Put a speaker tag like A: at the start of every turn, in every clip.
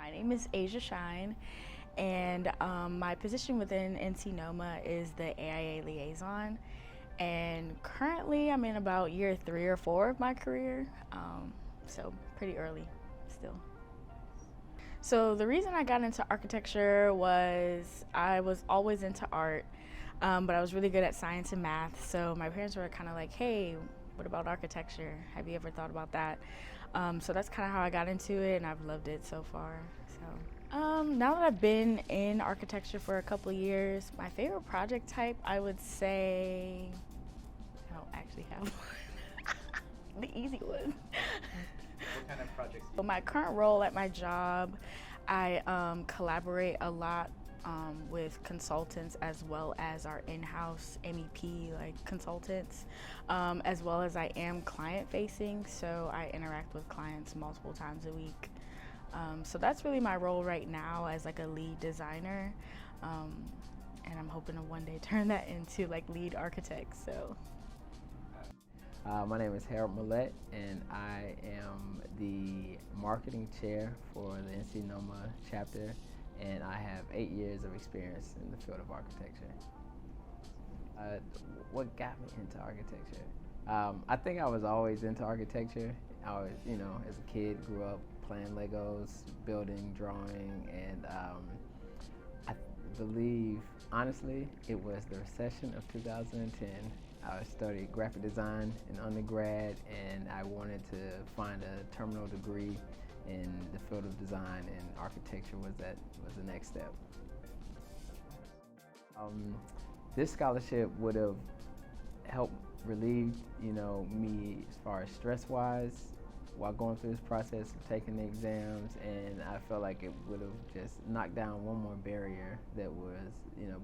A: My name is Asia Shine, and my position within NCNOMA is the AIA liaison. And currently, I'm in about year 3 or 4 of my career, so pretty early still. So the reason I got into architecture was I was always into art, but I was really good at science and math. So my parents were kind of like, "Hey, what about architecture? Have you ever thought about that?" So that's kind of how I got into it, and I've loved it so far. Now that I've been in architecture for a couple of years, my favorite project type, I would say, I don't actually have one. The easy one.
B: What kind of projects do
A: So my current role at my job, I collaborate a lot with consultants as well as our in-house MEP consultants, as well as I am client facing, so I interact with clients multiple times a week. So that's really my role right now as a lead designer, and I'm hoping to one day turn that into lead architect. So.
C: My name is Harold Millette, and I am the marketing chair for the NCNOMA chapter, and I have 8 years of experience in the field of architecture. What got me into architecture? I think I was always into architecture. I was, as a kid, grew up playing Legos, building, drawing, and I believe, honestly, it was the recession of 2010. I studied graphic design in undergrad, and I wanted to find a terminal degree in the field of design, and architecture was the next step. This scholarship would have helped relieve, me as far as stress-wise while going through this process of taking the exams, and I felt like it would have just knocked down one more barrier that was,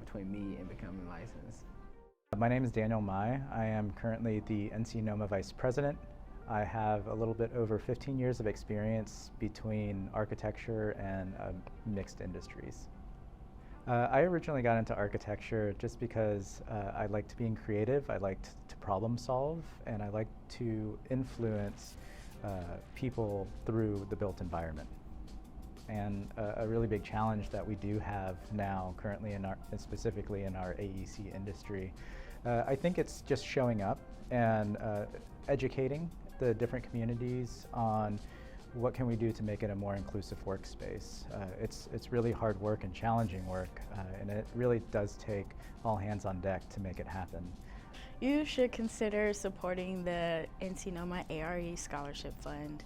C: between me and becoming licensed.
B: My name is Daniel Mai. I am currently the NCNOMA Vice President. I have a little bit over 15 years of experience between architecture and mixed industries. I originally got into architecture just because I liked being creative, I liked to problem solve, and I liked to influence people through the built environment. And a really big challenge that we do have now currently specifically in our AEC industry, I think it's just showing up and educating the different communities on what can we do to make it a more inclusive workspace. It's really hard work and challenging work, and it really does take all hands on deck to make it happen.
A: You should consider supporting the NCNOMA ARE Scholarship Fund,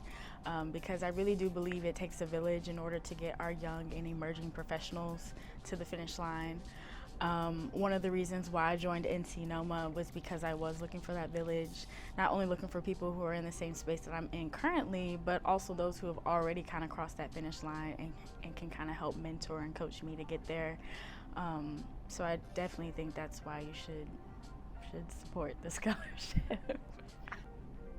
A: because I really do believe it takes a village in order to get our young and emerging professionals to the finish line. One of the reasons why I joined NCNOMA was because I was looking for that village, not only looking for people who are in the same space that I'm in currently, but also those who have already kind of crossed that finish line and can kind of help mentor and coach me to get there. So I definitely think that's why you should support the scholarship.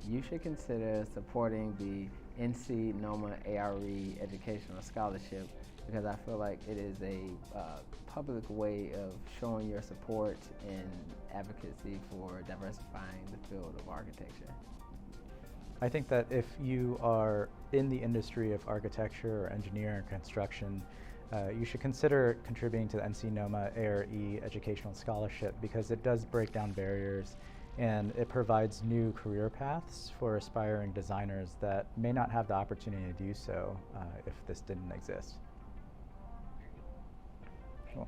C: You should consider supporting the NCNOMA ARE Educational Scholarship, because I feel like it is a public way of showing your support and advocacy for diversifying the field of architecture.
B: I think that if you are in the industry of architecture or engineering or construction, you should consider contributing to the NCNOMA ARE Educational Scholarship, because it does break down barriers and it provides new career paths for aspiring designers that may not have the opportunity to do so if this didn't exist. Cool.